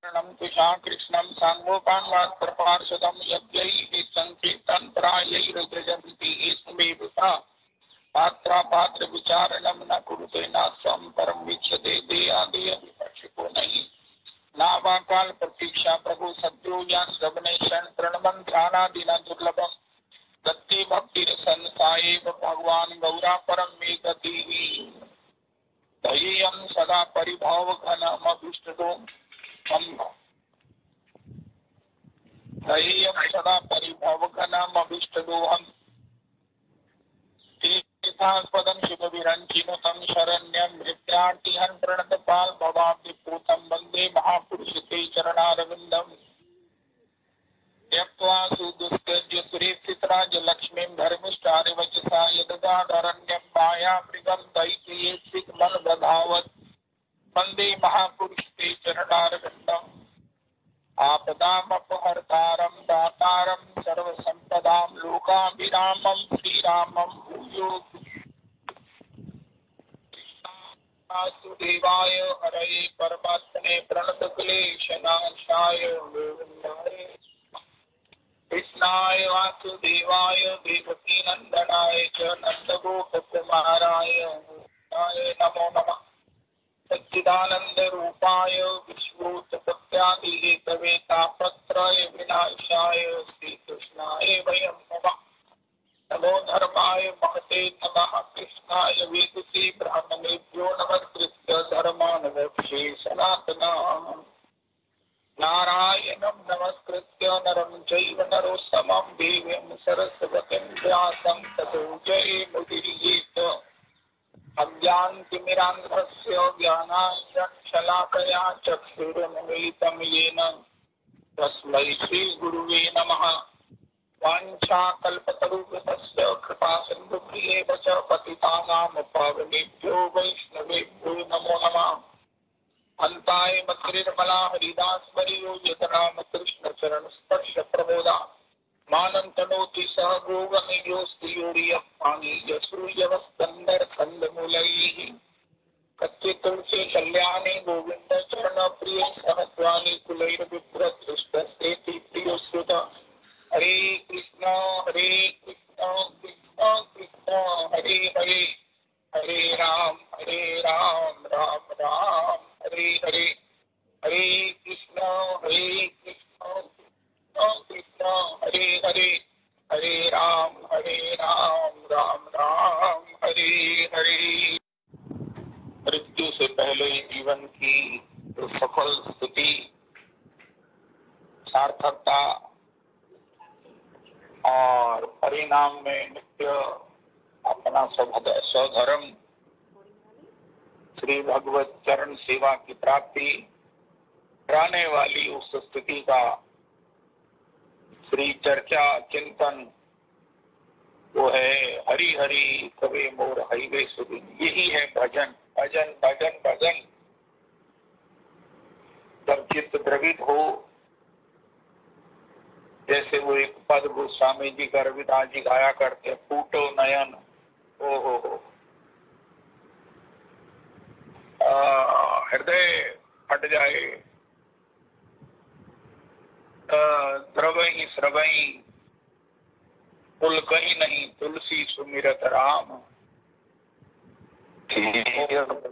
तुषा कृष्णं सांगोपान्वात्प्रपार्षदं यद्यैः संकीर्तन प्रायैर्जयन्ति स्मेवता पात्रा पात्र विचारणं न कुरुते नास्तं परम वीक्षते देयादेय विपक्षिको नहीं नावा काल प्रतीक्षा प्रभु सद्यो या श्रवणे क्षण प्रणमन ध्यानादिना दुर्लभम दत्ते भक्ति संसाएव भगवान गौरा परम मे गति दयेयं सदा परिभाव घनम अभिष्टदो दयेयं सदा परिभाव घनम अभिष्टदोहम तीर्थास्पदं शुभ विरंचिनुतं शरण्यं मृत्यार्तिहं प्रणतपाल भवाब्धिपूतं वन्दे महापुरुष ते चरणारविन्दम् त्यक्त्वा सुदुस्त्यज्य सुरेक्षितराज लक्ष्मीं धर्मिष्ठारिवचसा यदगाधरण्यं मायामृगं दैत्येत्सिकमनदधावत् वन्दे महापुरुष ते चरणारविन्दम् आपदामपहर्तारं दातारं सर्वसम्पदां लोकाभिरामं श्रीरामं भूयो वासुदेवाय हरये परमात्मने प्रणतक्लेशनाशाय गोविन्दाय कृष्णाय वासुदेवाय देवकीनन्दनाय च नन्दगोपकुमाराय नमो नमः सच्चिदानंद रूपाय विश्वोत्पत्त्यादि हेतवे तापत्रय विनाशाय श्री कृष्णाय वयं नमः नमो धर्माय महते नमः कृष्णाय वेदसे ब्राह्मणेभ्यो नमस्कृत्य धर्मानवक्षे सनातनम् नारायणं नमस्कृत्य नरं चैव नरोत्तमं देवीं सरस्वतीं व्यासं ततो जयमुदीरयेत् अज्ञानतिमिरान्धस्य ज्ञानाञ्जनशलाकया चक्षुरुन्मीलितं येन तस्मै श्रीगुरुवे नमः वाञ्छाकल्पतरुभ्यश्च कृपासिन्धुभ्येव च पतितानां पावनेभ्यो वैष्णवेभ्यो नमो नमः अन्ताय मत्रिर्मला हरिदासवर्यो यतरामकृष्ण स्पर्श प्रबोधा मानन्तनोति सह गोगणयोऽस्ति योर्यपाणि यश्रूयवस्कन्दर कन्दमूलैः कच्चे तुलसी कल्याणी गोविंद चरण प्रिय सहस्राणि कुलैर्बिभ्रदृष्टस्तेति प्रियोऽस्युत हरे कृष्ण कृष्ण कृष्ण हरे हरे हरे राम राम राम हरे हरे हरे कृष्ण कृष्ण हरे हरे हरे राम राम राम हरे हरे। मृत्यु से पहले जीवन की जो सफल स्थिति, सार्थकता और परिणाम में नित्य अपना स्वधर्म श्री भगवत चरण सेवा की प्राप्ति कराने वाली उस स्थिति का श्री चर्चा चिंतन वो है हरि हरि कवे मोर हईवे सुदिन। यही है भजन भजन भजन भजन। जब चित्त द्रवित हो, जैसे वो एक पद गोस्वामी जी का रविदास जी गाया करते, फूटो नयन ओ हो हृदय फट जाए, द्रवही श्रवही पुल कहीं नहीं तुलसी सुमिरत राम।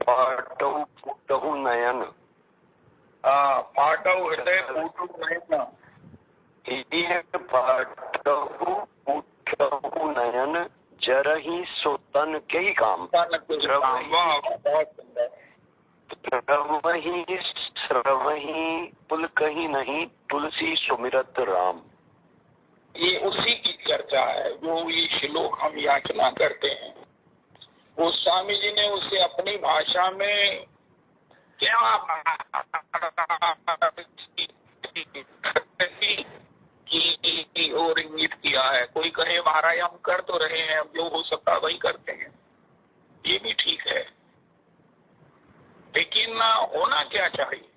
फाटौ फूटहु नयन, फाटौ हृदय फूटु नयन, फाटहु फूटहु नयन जरही सो तन के काम। द्रवही श्रवही पुल कहीं नहीं तुलसी सुमिरत राम। ये उसी की चर्चा है जो ये श्लोक हम याचना करते हैं। वो स्वामी जी ने उसे अपनी भाषा में क्या और इंगित किया है। कोई कहे महाराज हम कर तो रहे हैं, अब जो हो सकता वही करते हैं, ये भी ठीक है, लेकिन होना क्या चाहिए?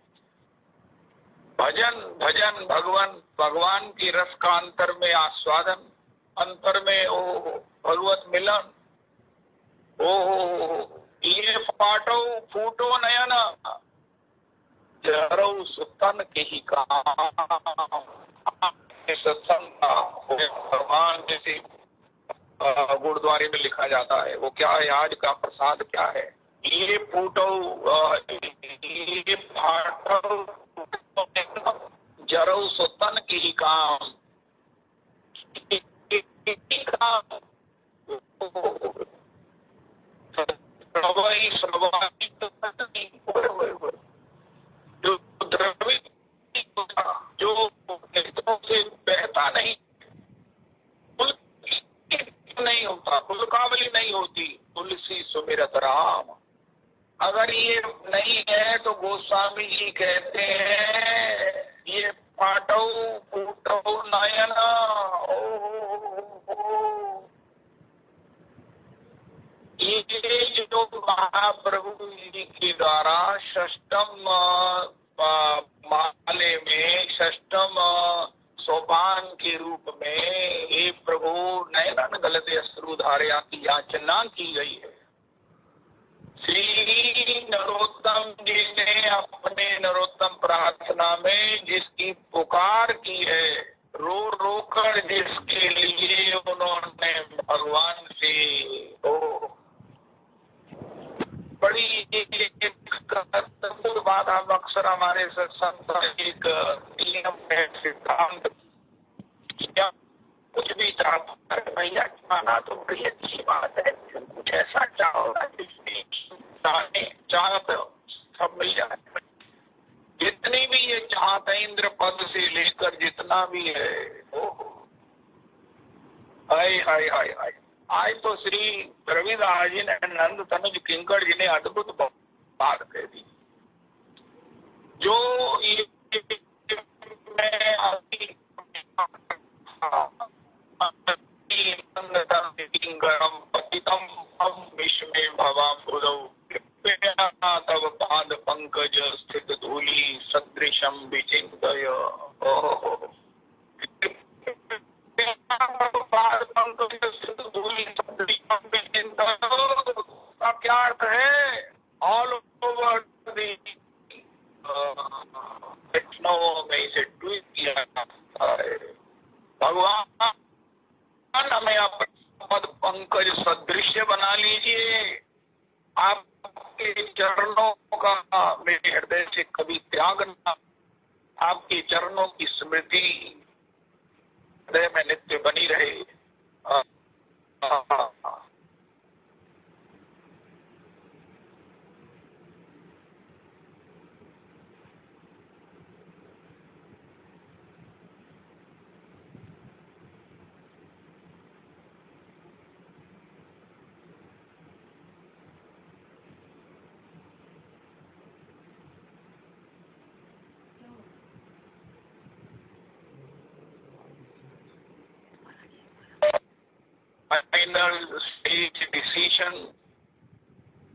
भजन भजन भगवान की रस का अंतर में आस्वादन, अंतर में ओ भगवत मिलन। ओ ये फाटो फूटो नयन, जरऊ सुतन के ही काम। सत्संग का भगवान जैसे गुरुद्वारे में लिखा जाता है, वो क्या है, आज का प्रसाद क्या है, ये फूटो ये फाटो जरऊ सुतन के ही काम। जो नेत्रों से बहता नहीं, नहीं होता, पुलकावली नहीं होती, तुलसी सुमिरत राम। अगर ये नहीं है तो गोस्वामी जी कहते हैं ये फाटो फूटो नयना। ये जो महाप्रभु जी के द्वारा षष्टम माले में षष्टम सोपान के रूप में हे प्रभु नयन गलते अश्रु धारिया की याचना की गई है। श्री नरोत्तम जी ने अपने नरोत्तम प्रार्थना में जिसकी पुकार की है, रो रो कर जिसके लिए उन्होंने भगवान से बड़ी बात आप अक्सर हमारे सत्संग का एक नियम है, सिद्धांत, कुछ भी चाहता है भैया चाहना तो बड़ी अच्छी बात है, कुछ ऐसा चाहोगा जिसमें चाहत सब मिल जाए। जितनी भी ये चाहत है इंद्र पद से लेकर जितना भी है, हाय हाय हाय हाय। आज तो श्री रविदास जी ने नंद तनुज किंकर जी ने अद्भुत बात कह दी। जो मैं किंकरम पतितम विश्व में भवा पुरव तब पाद पंकज स्थित धूलि सदृशम विचिंतय। क्या अर्थ है? ऑल ओवर में इसे ट्वीट किया है। भगवान हमें अपना पद पंकज सदृश्य बना लीजिए। आपके चरणों का मेरे हृदय से कभी त्याग न, आपके चरणों की स्मृति हृदय में नित्य बनी रहे। Final stage decision,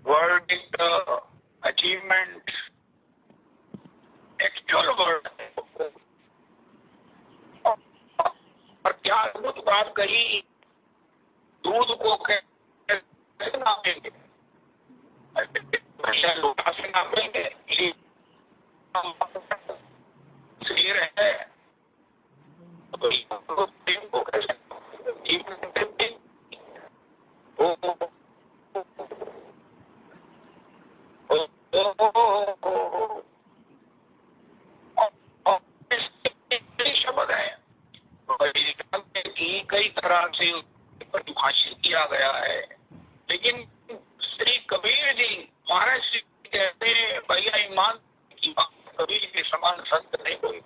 verdict, achievement, actual word। और क्या अद्भुत बात कही, दूध को कैसे नापेंगे? लोटा से नापेंगे? शेर है प्रेम को कैसे शब्द है कि कई तरह से परिभाषित किया गया है, लेकिन श्री कबीर जी महाराज श्री कहते हैं भैया ईमान की बात, कबीर के समान संत नहीं कोई।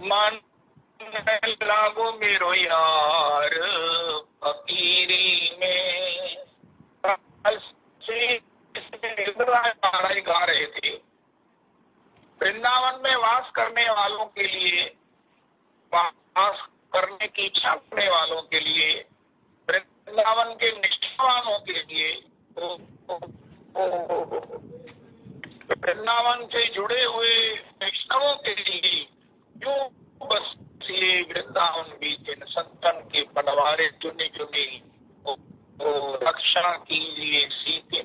मान लागो मेरो यार फकीरी में, महाराज गा रहे थे। वृंदावन में वास करने वालों के लिए, वास करने की इच्छा करने वालों के लिए, वृंदावन के निष्ठावानों के लिए, वृंदावन से जुड़े हुए वैष्णवों के लिए, जो बस ये वृंदावन बीच संतन के बनवारे चुने चुने रक्षा कीजिए सीते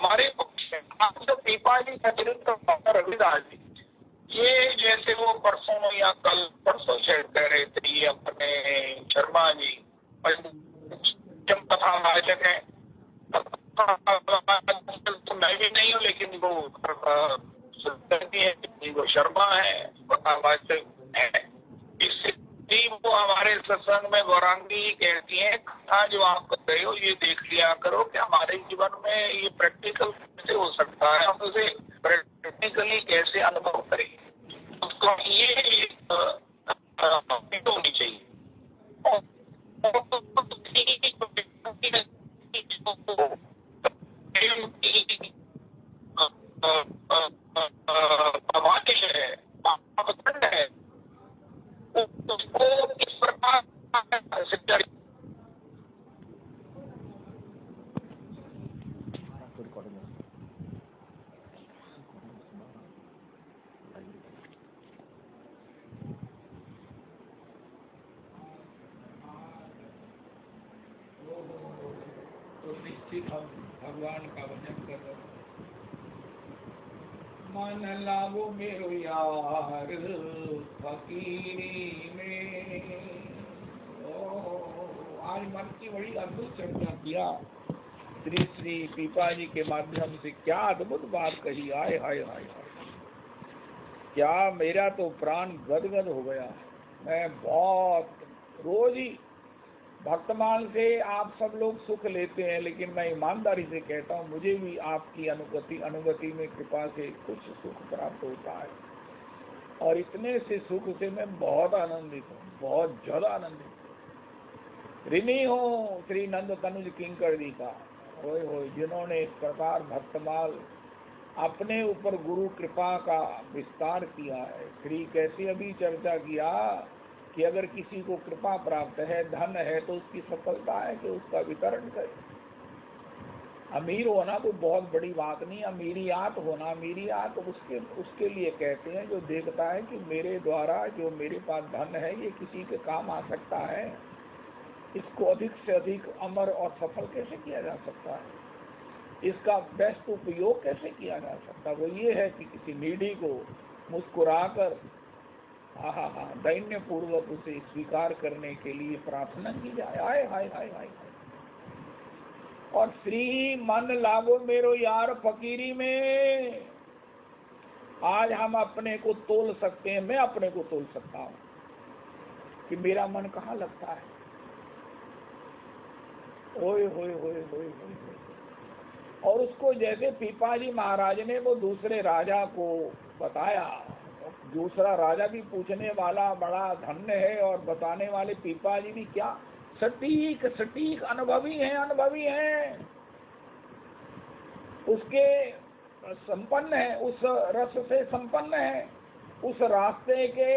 हमारे पक्ष में आप जो पीपाजी का रविदास जी, ये जैसे वो परसों या कल परसों शायद कह रहे थे, ये अपने शर्मा जी जब कथा वाचक है, तो मैं भी नहीं हूँ, लेकिन वो वो शर्मा है, कथा वाचक है। इसलिए वो हमारे सत्संग में गौरांगी कहती है, कथा जो आप कर रहे हो ये देख लिया करो कि हमारे जीवन में ये प्रैक्टिकल कैसे हो सकता है, हम उसे प्रैक्टिकली कैसे अनुभव करें। तो ये होनी चाहिए। है उसको किस प्रकार हम भगवान का भजन कर रहे हैं। मन लागो मेरो यार फकीरी में। आज मन की बड़ी अद्भुत चर्चा किया, श्री श्री पीपाजी के माध्यम से क्या अद्भुत बात कही। आय हाय हाय हाय, क्या मेरा तो प्राण गदगद हो गया। मैं बहुत रोज ही भक्तमाल से आप सब लोग सुख लेते हैं, लेकिन मैं ईमानदारी से कहता हूँ मुझे भी आपकी अनुगति में कृपा से कुछ सुख प्राप्त होता है, और इतने से सुख से मैं बहुत आनंदित हूँ, बहुत ज्यादा आनंदित। ऋणी हूँ श्री नंद तनुज किंकर जी का, होय होय, जिन्होंने इस प्रकार भक्तमाल अपने ऊपर गुरु कृपा का विस्तार किया है। श्री कैसे अभी चर्चा किया कि अगर किसी को कृपा प्राप्त है, धन है, तो उसकी सफलता है कि उसका वितरण करे। अमीर होना तो बहुत बड़ी बात नहीं, अमीरियात होना, अमीरियात उसके लिए कहते हैं जो देखता है कि मेरे द्वारा जो मेरे पास धन है ये किसी के काम आ सकता है, इसको अधिक से अधिक अमर और सफल कैसे किया जा सकता है, इसका बेस्ट उपयोग कैसे किया जा सकता है। वो ये है कि किसी नीडी को मुस्कुराकर दैन्य पूर्वक उसे स्वीकार करने के लिए प्रार्थना की जाए। हाय हाय हाय हाय। और श्री मन लागो मेरो यार फकीरी में, आज हम अपने को तोल सकते हैं, मैं अपने को तोल सकता हूँ कि मेरा मन कहाँ लगता है। ओए होए होए होए होए। और उसको जैसे पीपाजी महाराज ने वो दूसरे राजा को बताया, दूसरा राजा भी पूछने वाला बड़ा धन्य है, और बताने वाले पीपाजी भी क्या सटीक सटीक अनुभवी हैं, उसके संपन्न है, उस रस से संपन्न है, उस रास्ते के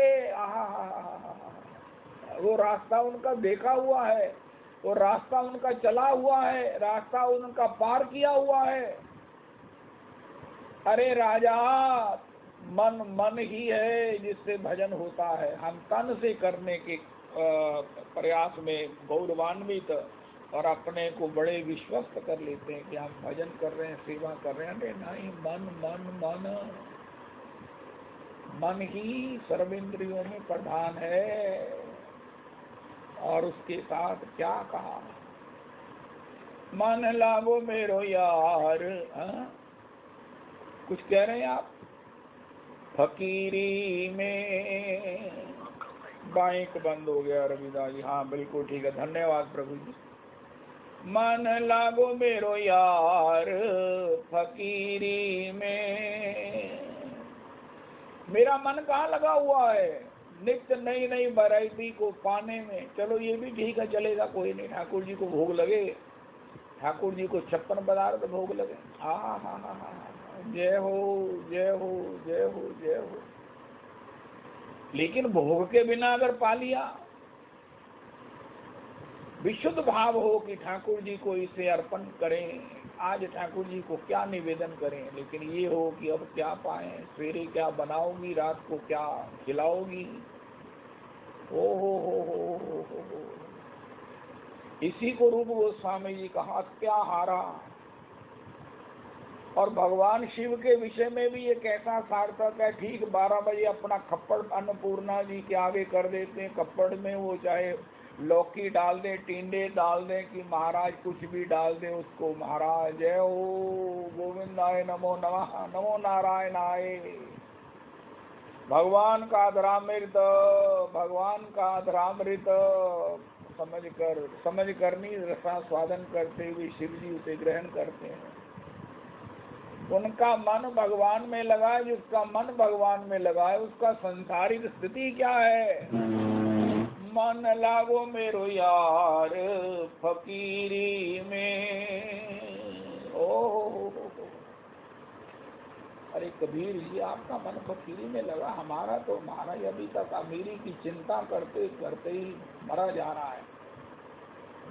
वो रास्ता उनका देखा हुआ है, वो रास्ता उनका चला हुआ है, रास्ता उनका पार किया हुआ है। अरे राजा, मन ही है जिससे भजन होता है। हम तन से करने के प्रयास में गौरवान्वित और अपने को बड़े विश्वस्त कर लेते हैं कि हम भजन कर रहे हैं, सेवा कर रहे हैं। अरे नहीं, मन मन मन मन ही सर्वेंद्रियों में प्रधान है। और उसके साथ क्या कहा, मन लागो मेरो यार। कुछ कह रहे हैं आप? फकीरी में बाइक बंद हो गया रविदास जी। हाँ बिल्कुल ठीक है, धन्यवाद प्रभु जी। मन लागो मेरो यार फकीरी में, मेरा मन कहाँ लगा हुआ है? नित्य नई नई वैरायटी को पाने में। चलो ये भी ठीक है, चलेगा, कोई नहीं। ठाकुर जी को भोग लगे, ठाकुर जी को 56 पदार्थ भोग लगे। हाँ, जय हो जय हो जय हो जय हो। लेकिन भोग के बिना अगर पा लिया, विशुद्ध भाव हो कि ठाकुर जी को इसे अर्पण करें, आज ठाकुर जी को क्या निवेदन करें, लेकिन ये हो कि अब क्या पाए, सवेरे क्या बनाओगी, रात को क्या खिलाओगी। हो। इसी को रूप गोस्वामी जी कहा, हत्या हारा और भगवान शिव के विषय में भी ये कैसा सार्थक है। ठीक 12 बजे अपना खप्पड़ अन्नपूर्णा जी के आगे कर देते हैं। खप्पड़ में वो चाहे लौकी डाल दें, टिंडे डाल दें, कि महाराज कुछ भी डाल दें उसको, महाराज जय हो गोविंदाय नमो नमः, नमो नारायणाय। भगवान का अधरामृत, भगवान का अधरामृत समझ करनी रसास्वादन करते हुए शिव जी उसे ग्रहण करते हैं। उनका मन भगवान में लगा है। जिसका मन भगवान में लगा है उसका संसारिक स्थिति क्या है? मन लागो मेरो यार फकीरी में। ओ अरे कबीर जी, आपका मन फकीरी में लगा, हमारा तो महाराज अभी तक अमीरी की चिंता करते करते ही मरा जा रहा है।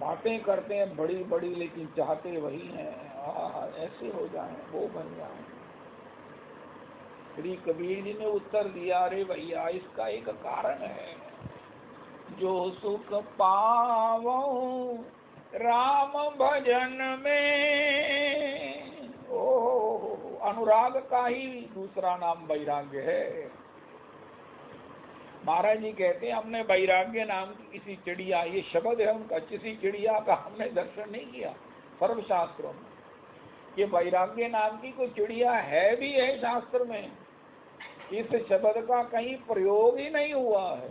बातें करते हैं बड़ी बड़ी, लेकिन चाहते वही हैं, ऐसे हो जाए, वो बन जाए। श्री कबीर जी ने उत्तर दिया, अरे भैया इसका एक कारण है। जो सुख पावो राम भजन में, अनुराग का ही दूसरा नाम वैराग्य है। महाराज जी कहते हैं हमने वैराग्य नाम की किसी चिड़िया, ये शब्द है उनका, किसी चिड़िया का हमने दर्शन नहीं किया सर्वशास्त्रों में। ये वैराग्य नाम की कोई चिड़िया है भी है शास्त्र में, इस शब्द का कहीं प्रयोग ही नहीं हुआ है।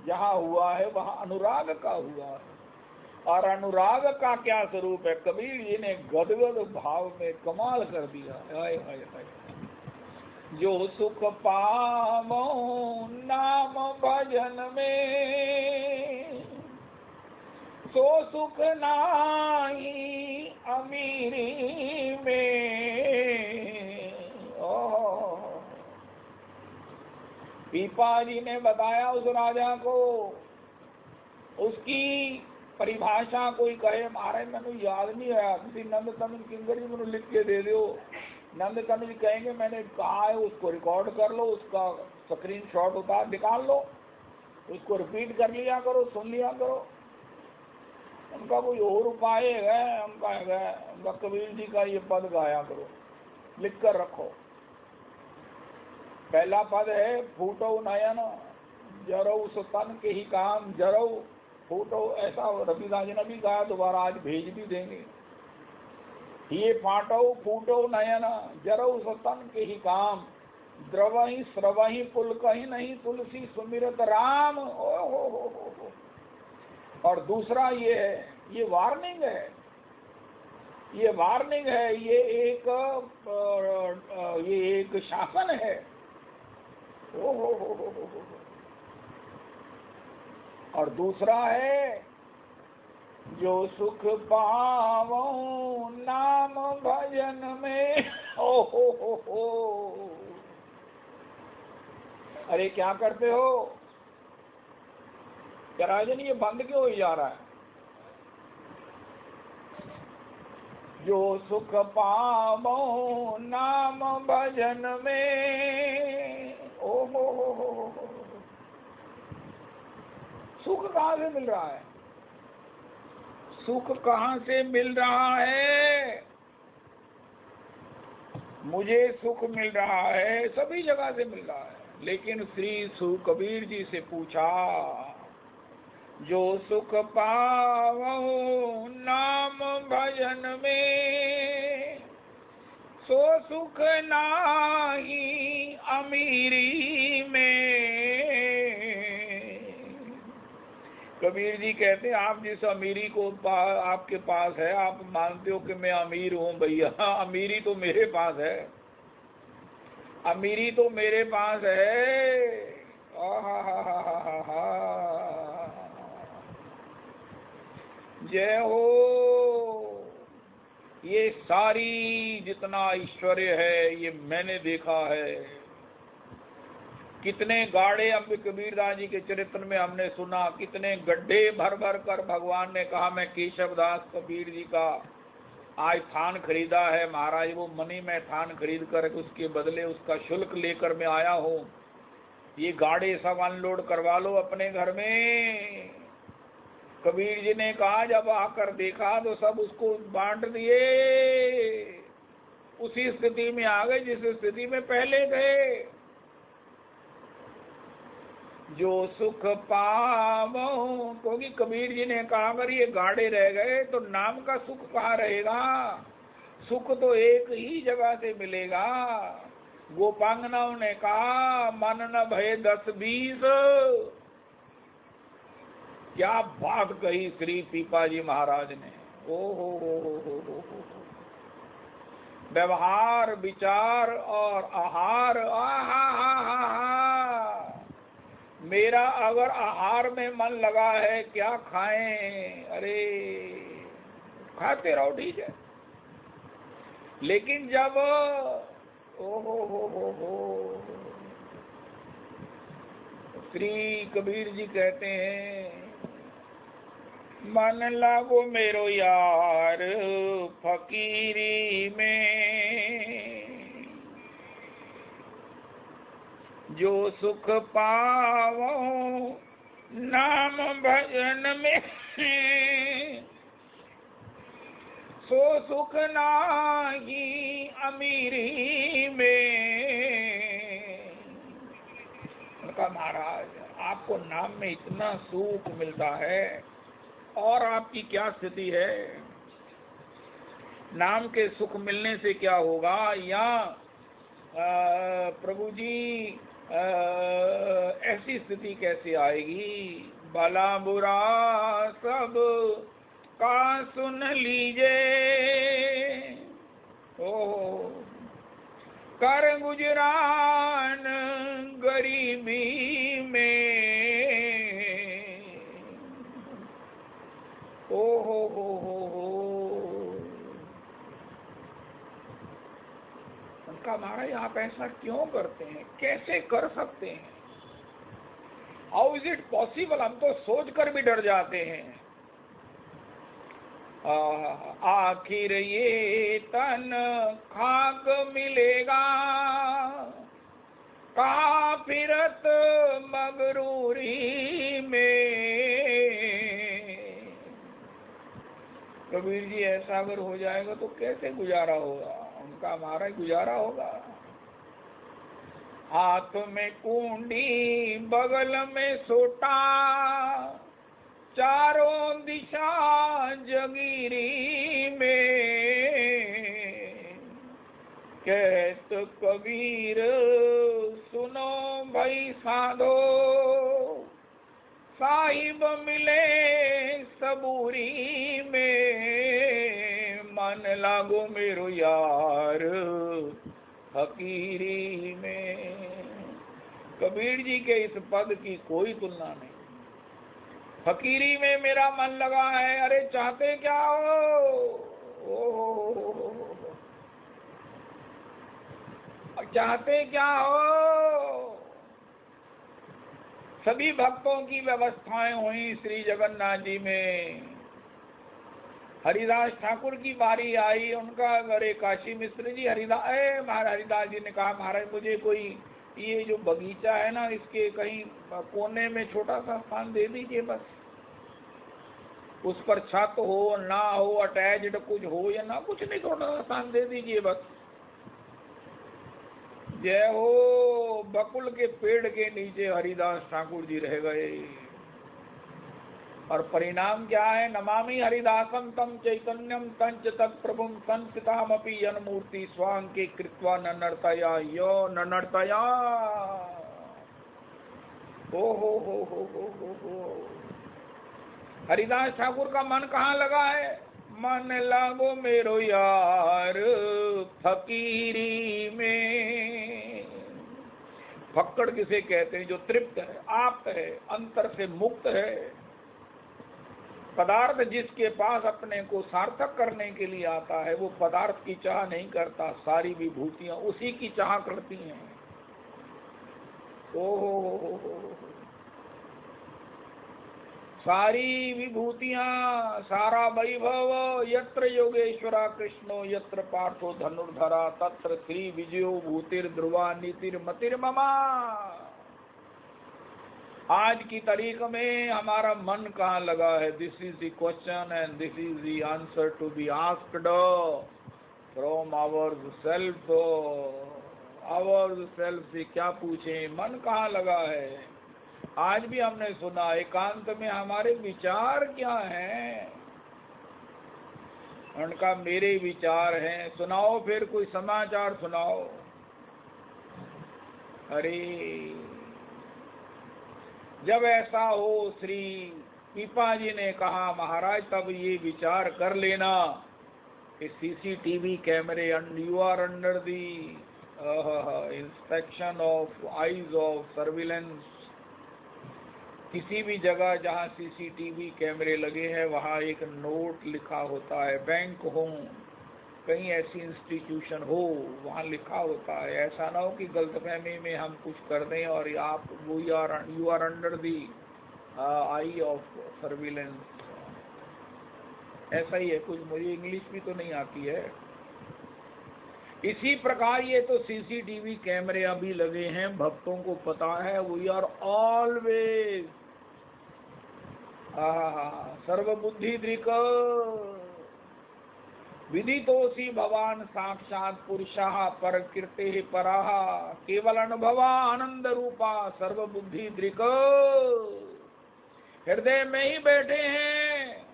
जहाँ हुआ है वहाँ अनुराग का हुआ है। और अनुराग का क्या स्वरूप है? कबीर जी ने गदगद भाव में कमाल कर दिया। हाय हाय हाय। जो सुख पावो नाम भजन में, सो सुख नाही अमीरी में। पीपा जी ने बताया उस राजा को, उसकी परिभाषा कोई कहे, महाराज मैंने याद नहीं आया, किसी नंद तमिल किंगर जी मैंने लिख के दे दो। नंद तमिल कहेंगे मैंने कहा है, उसको रिकॉर्ड कर लो, उसका स्क्रीन शॉट उतार निकाल लो, उसको रिपीट कर लिया करो, सुन लिया करो। उनका कोई और उपाय है, उनका कबीर जी का ये पद गाया करो, लिख कर रखो। पहला पद है फूटो नयन जरो सुतन के ही काम जरो फूटो, ऐसा रविदास जी ने भी कहा, दोबारा आज भेज भी देंगे। ये फाटो फूटो नयन जरो सुतन के ही काम, द्रवही स्रवही पुल कहीं नहीं तुलसी सुमिरत राम। ओ हो। और दूसरा ये है, ये वार्निंग है, ये वार्निंग है, ये एक शासन है। ओ हो। और दूसरा है जो सुख पावो नाम भजन में। ओ हो। अरे क्या करते हो क्या राजन, ये बंद क्यों हो जा रहा है? जो सुख पावो नाम भजन में। ओ हो। सुख कहाँ से मिल रहा है? सुख कहाँ से मिल रहा है? मुझे सुख मिल रहा है, सभी जगह से मिल रहा है, लेकिन श्री कबीर जी से पूछा, जो सुख पावो नाम भजन में, सो सुख नाही अमीरी में। कबीर जी कहते हैं आप जिस अमीरी को आपके पास है, आप मानते हो कि मैं अमीर हूँ भैया, अमीरी तो मेरे पास है, अमीरी तो मेरे पास है। जय हो। ये सारी जितना ऐश्वर्य है ये मैंने देखा है। कितने गाड़े अब कबीरदास जी के चरित्र में हमने सुना, कितने गड्ढे भर भर कर भगवान ने कहा मैं केशवदास कबीर जी का आज थान खरीदा है महाराज, वो मनी में थान खरीद कर उसके बदले उसका शुल्क लेकर मैं आया हूँ, ये गाड़े सब अनलोड करवा लो अपने घर में। कबीर जी ने कहा जब आकर देखा तो सब उसको बांट दिए। उसी स्थिति में आ गए जिस स्थिति में पहले थे। जो सुख पावो, क्योंकि कबीर जी ने कहा अगर ये गाड़े रह गए तो नाम का सुख कहाँ रहेगा। सुख तो एक ही जगह से मिलेगा। गोपांगनाओं ने कहा मन न भय 10-20। क्या बात कही श्री पीपाजी महाराज ने। ओ हो। व्यवहार, विचार और आहार, मेरा अगर आहार में मन लगा है क्या खाएं। अरे खाते रहो ठीक है, लेकिन जब ओ हो श्री कबीर जी कहते हैं मन लागो मेरो यार फकीरी में, जो सुख पावो नाम भजन में, सो सुख नाही अमीरी में। उनका महाराज आपको नाम में इतना सुख मिलता है और आपकी क्या स्थिति है। नाम के सुख मिलने से क्या होगा, या प्रभु जी ऐसी स्थिति कैसे आएगी। भला बुरा सब का सुन लीजिए, ओ कर गुजरान गरीबी में। ओ हो उनका महाराज आप ऐसा क्यों करते हैं, कैसे कर सकते हैं। How is it possible. हम तो सोच कर भी डर जाते हैं। आखिर ये तन खाक मिलेगा, काफिरत मगरूरी में। कबीर जी ऐसा अगर हो जाएगा तो कैसे गुजारा होगा। उनका हमारा गुजारा होगा। हाथ में कुंडी बगल में सोटा, चारों दिशा जगीरी में। कहत कबीर सुनो भाई साधो, साहिब मिले सबूरी में। मन लागो मेरो यार फकीरी में। कबीर जी के इस पद की कोई तुलना नहीं। फकीरी में मेरा मन लगा है। अरे चाहते क्या हो, चाहते क्या हो। सभी भक्तों की व्यवस्थाएं हुई श्री जगन्नाथ जी में। हरिदास ठाकुर की बारी आई। उनका अरे काशी मिश्र जी हरिदास जी ने कहा महाराज मुझे कोई ये जो बगीचा है ना, इसके कहीं कोने में छोटा सा स्थान दे दीजिए बस। उस पर छत हो ना हो, अटैच्ड कुछ हो या ना, कुछ नहीं, थोड़ा सा स्थान दे दीजिए बस। जय हो। बकुल के पेड़ के नीचे हरिदास ठाकुर जी रह गए। और परिणाम क्या है। नमामि हरिदासम तम चैतन्यम तंच तत्प्रभुम संस्थितामपि यन्मूर्ति स्वांके कृत्वा ननर्तया यो ननर्तया। हो। हरिदास ठाकुर का मन कहाँ लगा है। मन लागो मेरो यार फकीरी में। फक्कड़ किसे कहते हैं, जो तृप्त है, आप्त है, अंतर से मुक्त है। पदार्थ जिसके पास अपने को सार्थक करने के लिए आता है, वो पदार्थ की चाह नहीं करता, सारी विभूतियां उसी की चाह करती हैं। ओ सारी विभूतियां, सारा वैभव, यत्र योगेश्वरा कृष्णो यत्र पार्थो धनुर्धरा तत्र श्री विजयो भूतिर ध्रुवा नीतिर मतिर्ममा। आज की तारीख में हमारा मन कहाँ लगा है। This is the question and this is the answer to be asked. From our self, our self से क्या पूछे, मन कहाँ लगा है। आज भी हमने सुना एकांत में हमारे विचार क्या हैं। उनका मेरे विचार हैं। सुनाओ फिर कोई समाचार सुनाओ। अरे जब ऐसा हो, श्री पीपा जी ने कहा महाराज तब ये विचार कर लेना कि सीसीटीवी कैमरे, you are under the inspection of eyes of surveillance. किसी भी जगह जहाँ सीसीटीवी कैमरे लगे हैं वहाँ एक नोट लिखा होता है। बैंक हो, कहीं ऐसी इंस्टीट्यूशन हो, वहाँ लिखा होता है। ऐसा ना हो कि गलतफहमी में हम कुछ कर दें और आप you are under the eye of surveillance. ऐसा ही है कुछ। मुझे इंग्लिश भी तो नहीं आती है। इसी प्रकार ये तो सीसीटीवी कैमरे अभी लगे हैं, भक्तों को पता है। वी आर ऑलवेज सर्वबुद्धि दृक् विदितोसी भवान साक्षात पुरुषः परकीर्ते परः केवल अनुभवा आनंद रूपा सर्वबुद्धि दृक्। हृदय में ही बैठे हैं।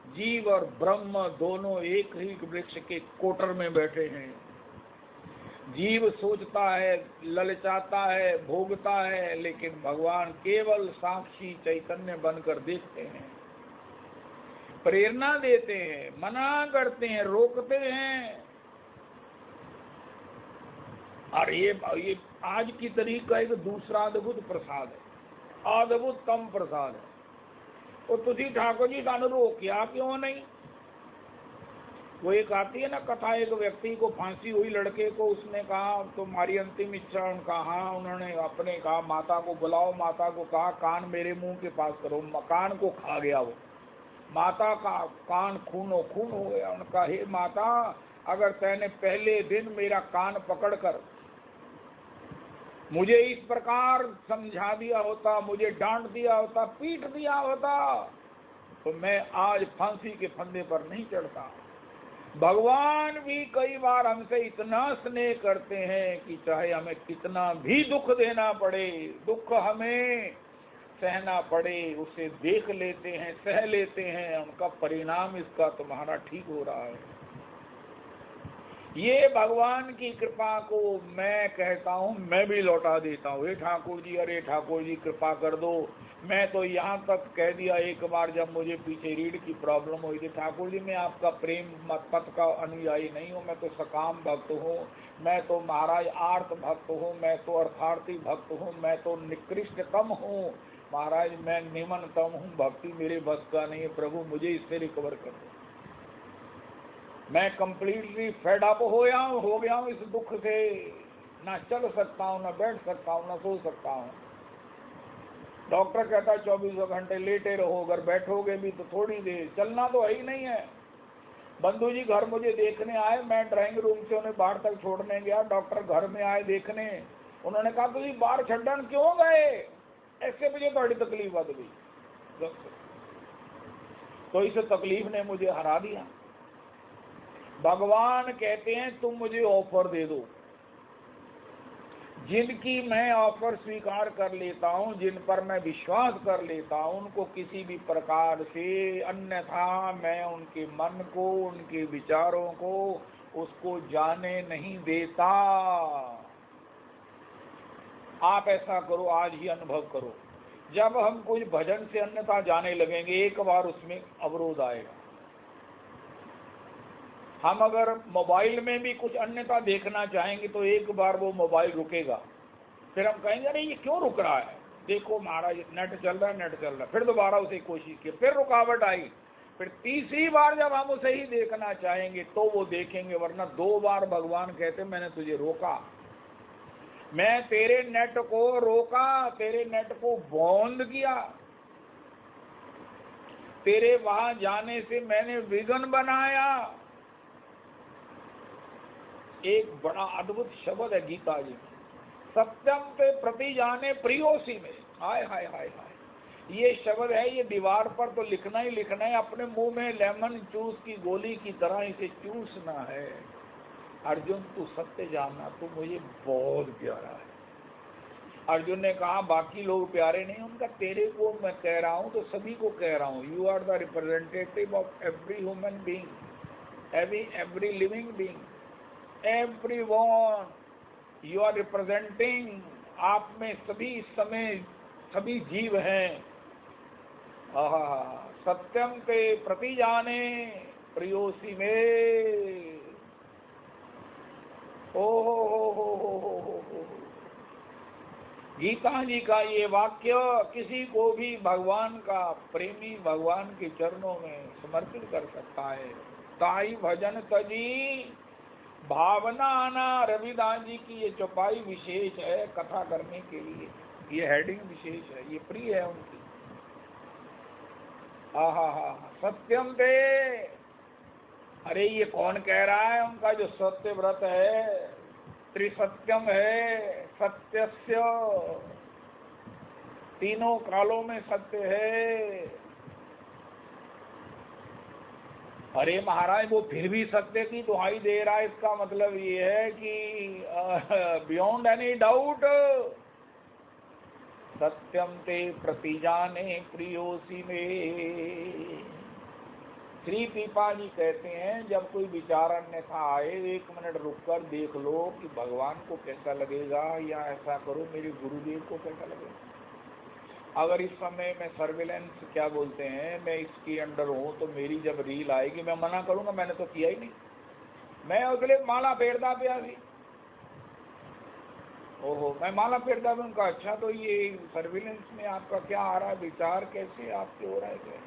जीव और ब्रह्म दोनों एक ही वृक्ष के कोटर में बैठे हैं। जीव सोचता है, ललचाता है, भोगता है, लेकिन भगवान केवल साक्षी चैतन्य बनकर देखते हैं, प्रेरणा देते हैं, मना करते हैं, रोकते हैं। और ये आज की तारीख का एक दूसरा अद्भुत प्रसाद है, अद्भुततम प्रसाद है। तो तुझी ठाकुर जी का रोकिया क्यों नहीं। वो एक आती है ना कथा, एक व्यक्ति को फांसी हुई लड़के को, उसने कहा तुम्हारी अंतिम इच्छा। कहा उन्होंने अपने कहा माता को बुलाओ। माता को कहा कान मेरे मुंह के पास करो। कान को खा गया वो। माता का कान खूनो खून हो गया। उनका हे माता, अगर तैने पहले दिन मेरा कान पकड़कर मुझे इस प्रकार समझा दिया होता, मुझे डांट दिया होता, पीट दिया होता, तो मैं आज फांसी के फंदे पर नहीं चढ़ता। भगवान भी कई बार हमसे इतना स्नेह करते हैं कि चाहे हमें कितना भी दुख देना पड़े, दुख हमें सहना पड़े, उसे देख लेते हैं, सह लेते हैं। उनका परिणाम इसका तुम्हारा ठीक हो रहा है। ये भगवान की कृपा को मैं कहता हूँ, मैं भी लौटा देता हूँ। हे ठाकुर जी, अरे ठाकुर जी कृपा कर दो। मैं तो यहाँ तक कह दिया एक बार जब मुझे पीछे रीढ़ की प्रॉब्लम हुई थी, ठाकुर जी मैं आपका प्रेम मत पथ का अनुयायी नहीं हूँ, मैं तो सकाम भक्त हूँ, मैं तो महाराज आर्त भक्त हूँ, मैं तो अर्थार्थी भक्त हूँ, मैं तो निकृष्टतम हूँ महाराज, मैं निम्नतम हूँ, भक्ति मेरे बस का नहीं है। प्रभु मुझे इससे रिकवर कर दो। मैं कंप्लीटली फेड अप हो गया हूँ इस दुख से। ना चल सकता हूँ, ना बैठ सकता हूँ, ना सो सकता हूँ। डॉक्टर कहता है 24 घंटे लेटे रहो, अगर बैठोगे भी तो थोड़ी देर, चलना तो है ही नहीं है। बंधु जी घर मुझे देखने आए, मैं ड्राइंग रूम से उन्हें बाहर तक छोड़ने गया। डॉक्टर घर में आए देखने, उन्होंने कहा तुझे बाहर छड्डन क्यों गए, ऐसे मुझे बड़ी तकलीफ बढ़ गई। तो इस तकलीफ ने मुझे हरा दिया। भगवान कहते हैं तुम मुझे ऑफर दे दो। जिनकी मैं ऑफर स्वीकार कर लेता हूं, जिन पर मैं विश्वास कर लेता हूं, उनको किसी भी प्रकार से अन्यथा मैं उनके मन को, उनके विचारों को, उसको जाने नहीं देता। आप ऐसा करो, आज ही अनुभव करो। जब हम कुछ भजन से अन्यथा जाने लगेंगे, एक बार उसमें अवरोध आएगा। हम अगर मोबाइल में भी कुछ अन्यथा देखना चाहेंगे तो एक बार वो मोबाइल रुकेगा, फिर हम कहेंगे अरे ये क्यों रुक रहा है, देखो महाराज नेट चल रहा है, नेट चल रहा है। फिर दोबारा उसे कोशिश की, फिर रुकावट आई, फिर तीसरी बार जब हम उसे ही देखना चाहेंगे तो वो देखेंगे। वरना 2 बार भगवान कहते मैंने तुझे रोका, मैं तेरे नेट को रोका, तेरे नेट को बंद किया, तेरे वहां जाने से मैंने विघ्न बनाया। एक बड़ा अद्भुत शब्द है गीता जी में, सत्यम पे प्रति जाने प्रियोसी में। हाय हाय हाय हाय, ये शब्द है, ये दीवार पर तो लिखना ही लिखना है, अपने मुंह में लेमन जूस की गोली की तरह इसे चूसना है। अर्जुन तू सत्य जानना, तू मुझे बहुत प्यारा है। अर्जुन ने कहा बाकी लोग प्यारे नहीं, उनका तेरे को मैं कह रहा हूँ तो सभी को कह रहा हूँ। You are the representative of every human being, every living being, every one you are representing. आप में सभी समय सभी जीव हैं। सत्यम के प्रति जाने प्रियोसी में। हो। गीता जी का ये वाक्य किसी को भी भगवान का प्रेमी भगवान के चरणों में समर्पित कर सकता है। ताई भजन तजी भावना आना। रविदास जी की ये चौपाई विशेष है कथा करने के लिए, ये हेडिंग विशेष है, ये प्रिय है उनकी। सत्यम ते, अरे ये कौन कह रहा है? उनका जो सत्य व्रत है, त्रिसत्यम है, सत्यस्य, तीनों कालों में सत्य है। अरे महाराज वो फिर भी सत्य की दुहाई दे रहा है, इसका मतलब ये है कि बियॉन्ड एनी डाउट सत्यम ते प्रतिजाने प्रियोसी में। श्री पीपा जी कहते हैं जब कोई विचार अन्यथा आए, 1 मिनट रुककर देख लो कि भगवान को कैसा लगेगा, या ऐसा करो मेरे गुरुदेव को कैसा लगेगा। अगर इस समय मैं सर्विलेंस क्या बोलते हैं, मैं इसके अंडर हूँ, तो मेरी जब रील आएगी मैं मना करूंगा, मैंने तो किया ही नहीं, मैं अगले माला फेरदा पे आगी। ओहो, मैं माला फेरदा पे उनका, अच्छा तो ये सर्विलेंस में आपका क्या आ रहा है, विचार कैसे आपके हो रहा है क्या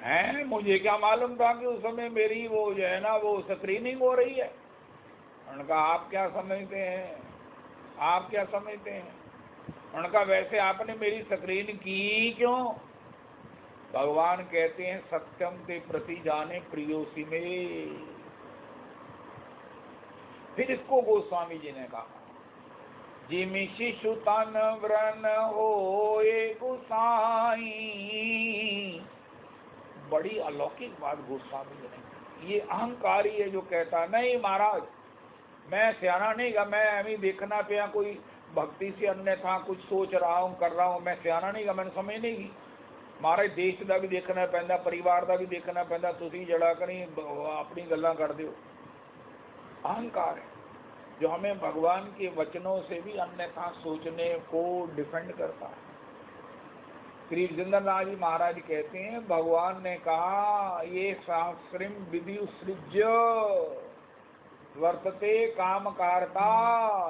है? मुझे क्या मालूम था कि उस समय मेरी वो जो है ना वो स्क्रीनिंग हो रही है। उनका आप क्या समझते हैं, आप क्या समझते हैं? उनका वैसे आपने मेरी स्क्रीन की क्यों? भगवान कहते हैं सत्यम के प्रति जाने प्रियोसी में। फिर इसको गोस्वामी जी ने कहा, जिमि शिशु तन व्रन होए गुसाई। बड़ी अलौकिक बात गोस्वामी जी ने। ये अहंकारी है जो कहता नहीं महाराज मैं सियाना नहीं गा, मैं अभी देखना पे कोई भक्ति से अन्यथा कुछ सोच रहा हूँ कर रहा हूँ, मैं सियाना नहीं गा, मैंने समझ नहीं की। महाराज देश का भी देखना पैंदा, परिवार का भी देखना पैंदा, तुसी जड़ा करी अपनी गल्लां कर दो। अहंकार है जो हमें भगवान के वचनों से भी अन्यथा सोचने को डिफेंड करता है। श्री जिंदरनाथ जी महाराज कहते हैं भगवान ने कहा ये शास्त्रिम विधि उत्सृज्य वर्तते काम कारता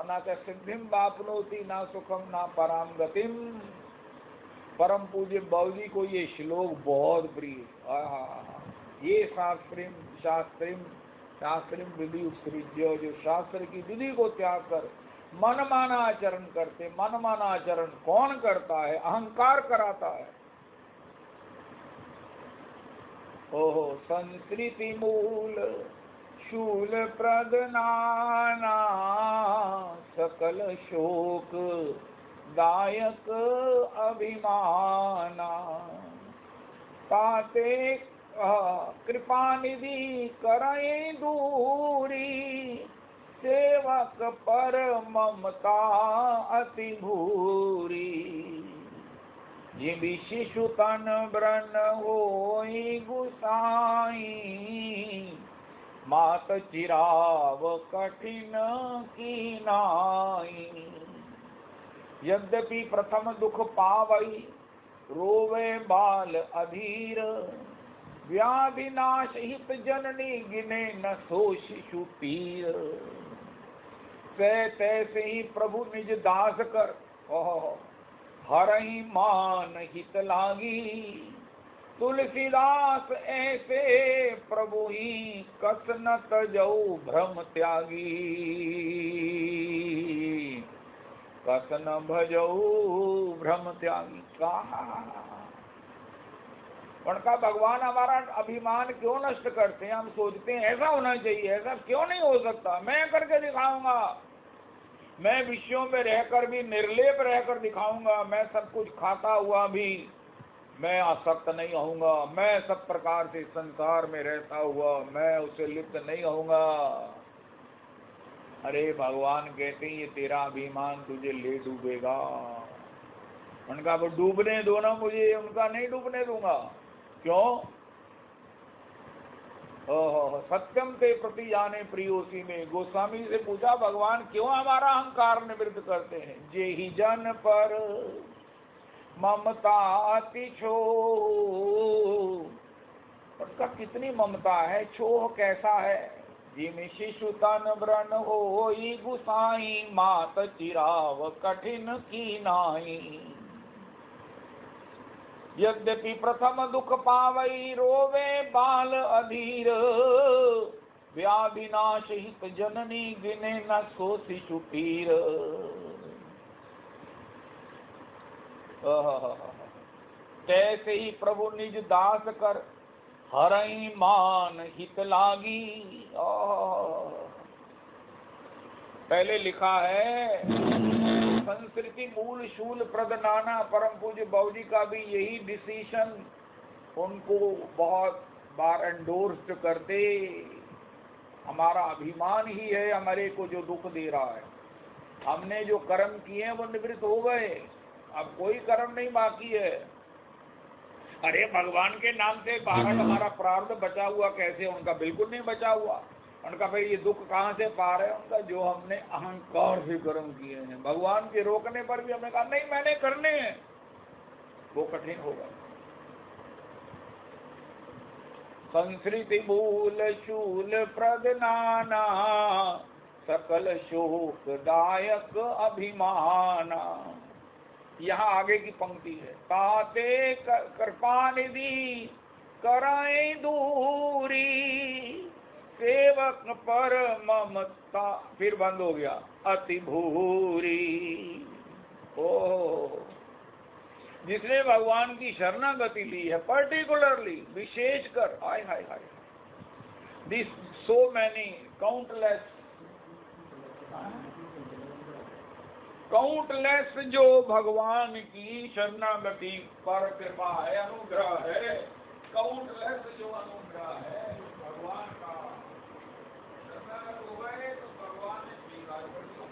न च सिद्धिम वापनोति न सुखम न पराम गतिम। परम पूज्य बाबूजी को ये श्लोक बहुत प्रिय। ये शास्त्रिम विधि उत्सृज्य, जो शास्त्र की विधि को त्याग कर मनमाना आचरण करते। मनमाना आचरण कौन करता है? अहंकार कराता है। ओहो, संस्कृति मूल शूल प्रदनाना सकल शोक दायक अभिमाना। ताते कृपा निधि करई दूरी सेवक पर ममता अति भूरी। जिमि शिशु तन व्रन होई गुसाई मात चिराव कठिन की नाई। यद्यपि प्रथम दुख पावई रोवे बाल अधीर व्याधि नाश हित जननी गिने न सो शिशु पीर। तैसे ही प्रभु निज दास कर हरहि मान हित लागी। तुलसीदास ऐसे प्रभु ही कस न तजऊ भ्रम त्यागी। कस न भजऊ भ्रम त्यागी। कहा उनका भगवान हमारा अभिमान क्यों नष्ट करते हैं? हम सोचते हैं ऐसा होना चाहिए, ऐसा क्यों नहीं हो सकता, मैं करके दिखाऊंगा, मैं विषयों में रहकर भी निर्लेप रहकर दिखाऊंगा, मैं सब कुछ खाता हुआ भी मैं आसक्त नहीं होऊंगा, मैं सब प्रकार से संसार में रहता हुआ मैं उसे लिप्त नहीं होऊंगा। अरे भगवान कहते हैं ये तेरा अभिमान तुझे ले डूबेगा। उनका वो डूबने दो ना मुझे, उनका नहीं डूबने दूंगा। क्यों? सत्यम ते प्रति जाने प्रियोसी में गोस्वामी से पूछा भगवान क्यों हमारा अहंकार निवृत्त करते हैं? जे ही जन पर ममता अति छोह, उनका कितनी ममता है, छोह कैसा है? जिम शिशु तन व्रण होई गुसाई, मात चिराव कठिन की नाई। यद्यपि प्रथम दुख पावई रोवे बाल अधीर, व्याधिनाश हित जननी गिने न सो शिशु पीर। तैसे ही प्रभु निज दास कर हरई मान हित लागी। पहले लिखा है संस्कृति मूल शूल प्रद नाना। परम पूज्य बाबूजी का भी यही डिसीजन उनको बहुत बार एंडोर्स्ड करते। हमारा अभिमान ही है हमारे को जो दुख दे रहा है। हमने जो कर्म किए हैं वो निवृत्त हो गए, अब कोई कर्म नहीं बाकी है। अरे भगवान के नाम से बाहर हमारा प्रारब्ध बचा हुआ कैसे? उनका बिल्कुल नहीं बचा हुआ। उनका भाई ये दुख कहाँ से पा रहे हैं? उनका जो हमने अहंकार से कर्म किए हैं। भगवान के रोकने पर भी हमने कहा नहीं मैंने करने हैं, वो कठिन होगा। संस्कृति मूल शूल प्रद नाना, सकल शोकदायक अभिमाना। यहाँ आगे की पंक्ति है ताते कृपा निधि कराए दूरी, सेवक पर ममता, फिर बंद हो गया, अति भूरी। ओ जिसने भगवान की शरणागति ली है, पर्टिकुलरली विशेषकर, हाय हाय हाय, दिस सो मैनी काउंटलेस जो भगवान की शरणागति पर कृपा है, अनुग्रह है, काउंटलेस जो अनुग्रह है भगवान का। शरणागत हो गए तो भगवान ने स्वीकार कर दिया।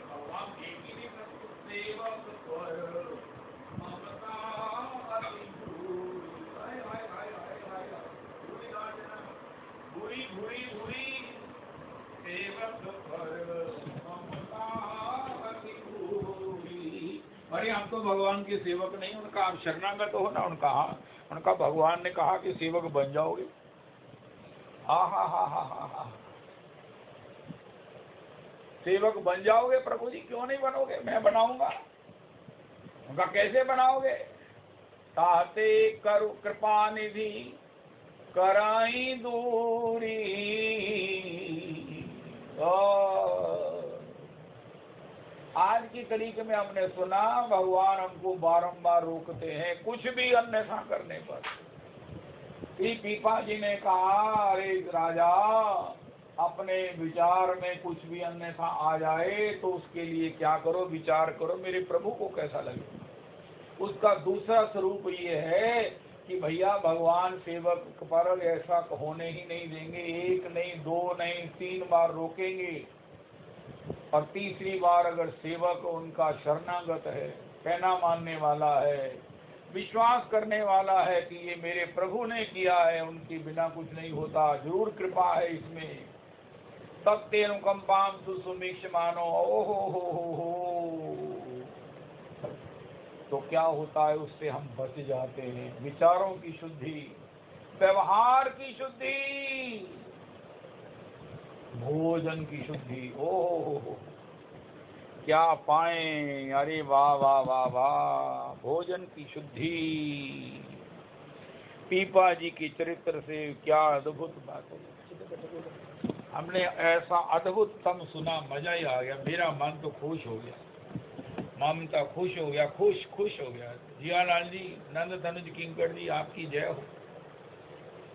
भगवान एक ही नहीं प्रस्तुत सेवक पर ममता अति भूरी। हाय हाय हाय हाय हाय, भूरी राजना, भूरी भूरी भूरी, सेवक पर ममता अति भूरी। अरे हम तो भगवान के सेवक नहीं, उनका आप शरणागत हो ना। उनका भगवान ने कहा कि सेवक बन जाओगे। हा, सेवक बन जाओगे प्रभु जी, क्यों नहीं बनोगे? मैं बनाऊंगा। उनका कैसे बनाओगे? ताते करु कृपा निधि कराई दूरी। आज की तारीख में हमने सुना भगवान हमको बारंबार रोकते हैं कुछ भी अन्यथा करने पर। पीपा जी ने कहा अरे राजा, अपने विचार में कुछ भी अन्यथा आ जाए तो उसके लिए क्या करो, विचार करो मेरे प्रभु को कैसा लगे। उसका दूसरा स्वरूप ये है कि भैया भगवान सेवक पर ऐसा होने ही नहीं देंगे। एक नहीं, दो नहीं, 3 बार रोकेंगे और तीसरी बार अगर सेवक उनका शरणागत है, कहना मानने वाला है, विश्वास करने वाला है कि ये मेरे प्रभु ने किया है, उनके बिना कुछ नहीं होता, जरूर कृपा है इसमें, तब तेनुकंपाम सुसुमीक्ष मानो। हो तो क्या होता है, उससे हम बच जाते हैं। विचारों की शुद्धि, व्यवहार की शुद्धि, भोजन की शुद्धि। ओहो क्या पाएं, अरे वाह वाह वाह वाह, भोजन की शुद्धि। पीपा जी के चरित्र से क्या अद्भुत बात है। हमने ऐसा अद्भुततम सुना, मजा ही आ गया। मेरा मन तो खुश हो गया, ममता खुश हो गया, खुश हो गया। जियालाल जी, नंद तनुज किंकर जी, आपकी जय हो।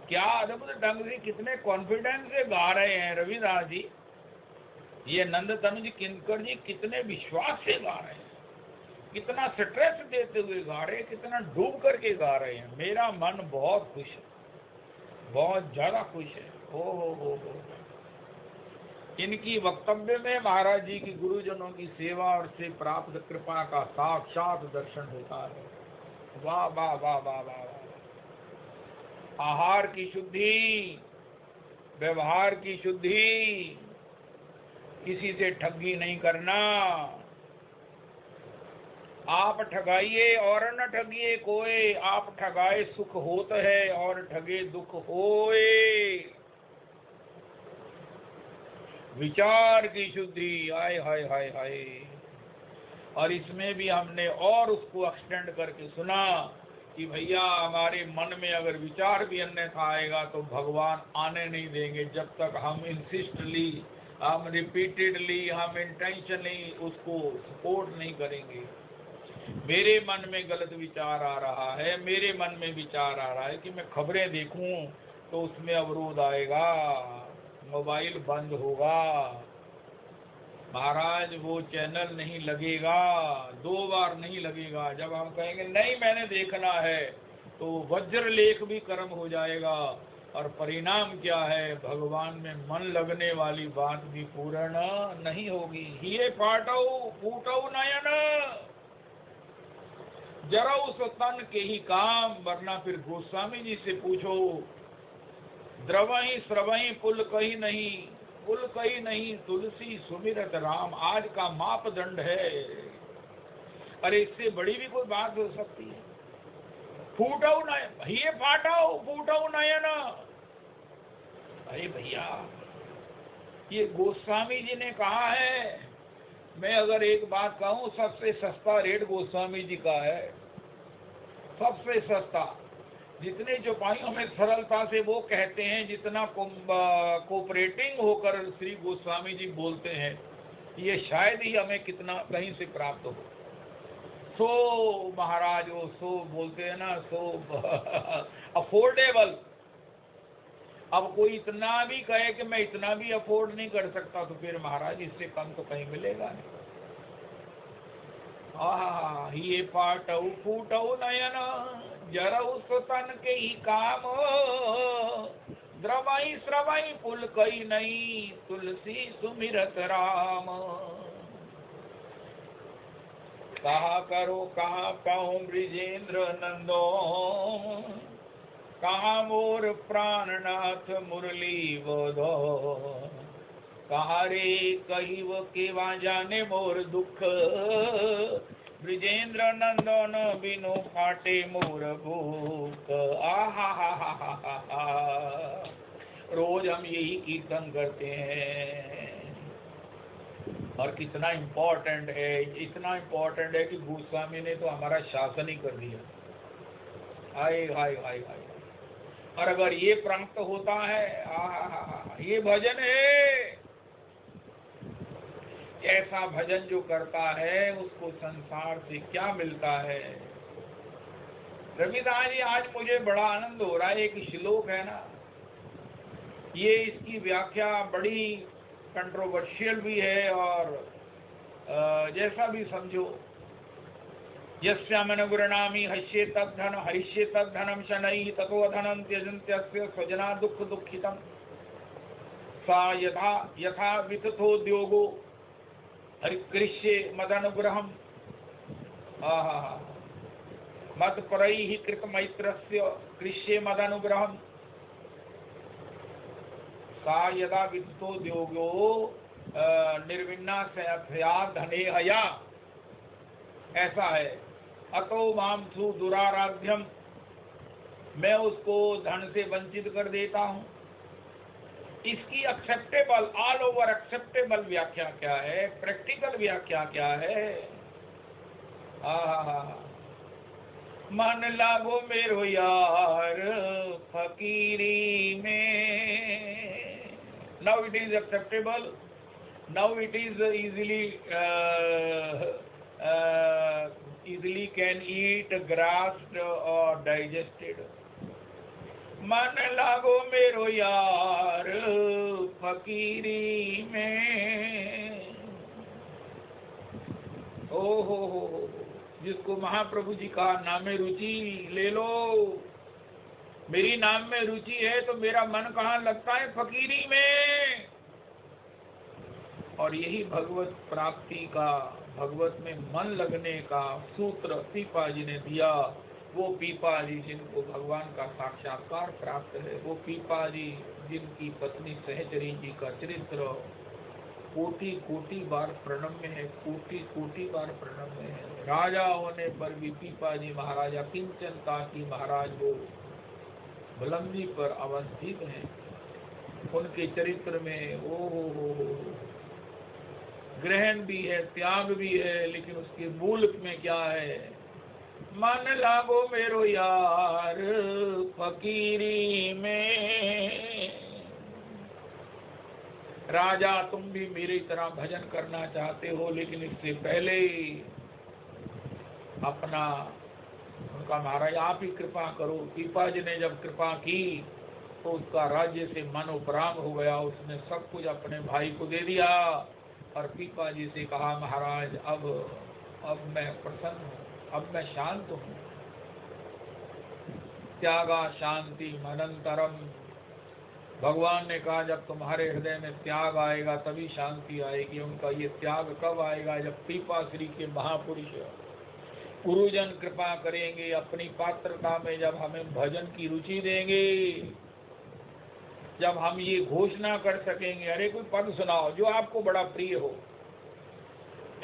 क्या अद्भुत ढंग से, कितने कॉन्फिडेंस से गा रहे हैं रविदास जी। ये नंद तनुज किंकर जी कितने विश्वास से गा रहे हैं, कितना स्ट्रेस देते हुए गा रहे हैं, कितना डूब करके गा रहे हैं। मेरा मन बहुत खुश है, बहुत ज्यादा खुश है। ओ इनकी वक्तव्य में महाराज जी की गुरुजनों की सेवा और से प्राप्त कृपा का साक्षात दर्शन होता है। वाह वाह वाह वाह वाह वाह। आहार की शुद्धि, व्यवहार की शुद्धि, किसी से ठगी नहीं करना। आप ठगाइए और न ठगिए कोई, आप ठगाए सुख होत है और ठगे दुख होए। विचार की शुद्धि, आय हाय हाय हाय। और इसमें भी हमने और उसको एक्सटेंड करके सुना कि भैया हमारे मन में अगर विचार भी अन्यथा आएगा तो भगवान आने नहीं देंगे जब तक हम इंसिस्टली, हम रिपीटेडली, हम इंटेंशनली उसको सपोर्ट नहीं करेंगे। मेरे मन में गलत विचार आ रहा है, मेरे मन में विचार आ रहा है कि मैं खबरें देखूं तो उसमें अवरोध आएगा, मोबाइल बंद होगा, महाराज वो चैनल नहीं लगेगा, 2 बार नहीं लगेगा। जब हम कहेंगे नहीं मैंने देखना है तो वज्र लेख भी कर्म हो जाएगा और परिणाम क्या है, भगवान में मन लगने वाली बात भी पूर्ण नहीं होगी। हिये पाटौ फूटौ नयन, जरा उस तन के ही काम। वरना फिर गोस्वामी जी से पूछो, द्रवही श्रवही पुल कही नहीं, पुल कही नहीं तुलसी सुमिरत राम। आज का मापदंड है। अरे इससे बड़ी भी कोई बात हो सकती है? फूटौ नयन, ये फाटौ फूटौ नयन। अरे भैया ये गोस्वामी जी ने कहा है। मैं अगर एक बात कहूं, सबसे सस्ता रेट गोस्वामी जी का है, सबसे सस्ता। जितने चौपाइयों में सरलता से वो कहते हैं, जितना कोऑपरेटिंग होकर श्री गोस्वामी जी बोलते हैं, ये शायद ही हमें कितना कहीं से प्राप्त हो। सो महाराज वो सो बोलते हैं ना, सो अफोर्डेबल। अब कोई इतना भी कहे कि मैं इतना भी अफोर्ड नहीं कर सकता, तो फिर महाराज इससे कम तो कहीं मिलेगा नहीं। ये पाटौ फूटौ नयन, जरौ तन के ही काम। द्रवई श्रवई पुल कई नहीं, तुलसी सुमिरत राम। कहा करो कहा पाऊं ब्रिजेंद्र नंदो, कहा मोर प्राणनाथ मुरली बोधो। कहा रे कही वो केवा जाने मोर दुख, ब्रिजेंद्र नंदन बिनु फाटे मोर भूख। आहा हा हा हा हा। रोज हम यही कीर्तन करते हैं। और कितना इम्पोर्टेंट है, इतना इम्पोर्टेंट है कि गोस्वामी ने तो हमारा शासन ही कर दिया। हाय हाय हाय हाय। और अगर ये प्राप्त होता है, ये भजन है। ऐसा भजन जो करता है उसको संसार से क्या मिलता है। रविदास जी, आज मुझे बड़ा आनंद हो रहा है। एक श्लोक है ना, ये इसकी व्याख्या बड़ी कंट्रोवर्शियल भी है और जैसा भी समझो। यस्यामन गुरुनामी हस्ये तद्धन हरिष्ये तद्धनम शनैः ततो धनं त्यजन्त्यस्य स्वजना दुःख दुःखितम्। सा यथा यथा वितथोद्योगो हरिकृष्ये मदनुग्रहम्। मत्परैः कृतमैत्रस्य कृष्ये मदनुग्रहम्। सा यदा वितथोद्योगो निर्विन्नासया धने हया। ऐसा है। अतो माम सु दुराराध्यम, मैं उसको धन से वंचित कर देता हूँ। इसकी एक्सेप्टेबल, ऑल ओवर एक्सेप्टेबल व्याख्या क्या है, प्रैक्टिकल व्याख्या क्या है? मन लागो मेरो यार फकीरी में। Now it is acceptable, now it is easily can eat, grasped or digested. मन लागो मेरो यार फकीरी में। ओ हो, जिसको महाप्रभु जी का नाम में रुचि ले लो। मेरी नाम में रुचि है तो मेरा मन कहाँ लगता है? फकीरी में। और यही भगवत प्राप्ति का, भगवत में मन लगने का सूत्र पीपा जी ने दिया। वो पीपा जी जिनको भगवान का साक्षात्कार प्राप्त है, वो पीपा जी जिनकी पत्नी सहचरी जी का चरित्र कोटि कोटि बार प्रणम्य है, कोटि कोटि बार प्रणम्य है। राजा होने पर भी पीपा जी महाराजा किंचन काशी महाराज वो बुलंदी पर अवस्थित हैं। उनके चरित्र में ओ ग्रहण भी है, त्याग भी है, लेकिन उसके मूल में क्या है? मन लागो मेरो यार फकीरी में। राजा तुम भी मेरी तरह भजन करना चाहते हो, लेकिन इससे पहले अपना उनका महाराज आप ही कृपा करो। पीपा जी ने जब कृपा की तो उसका राज्य से मन उपराम हो गया, उसने सब कुछ अपने भाई को दे दिया और पीपा जी से कहा महाराज अब मैं प्रसन्न हूँ, अब मैं शांत हूँ। त्यागा शांति मनंतरम। भगवान ने कहा जब तुम्हारे हृदय में त्याग आएगा तभी शांति आएगी। उनका ये त्याग कब आएगा? जब पीपा श्री के महापुरुष गुरुजन कृपा करेंगे, अपनी पात्रता में जब हमें भजन की रुचि देंगे, जब हम ये घोषणा कर सकेंगे, अरे कोई पद सुनाओ जो आपको बड़ा प्रिय हो।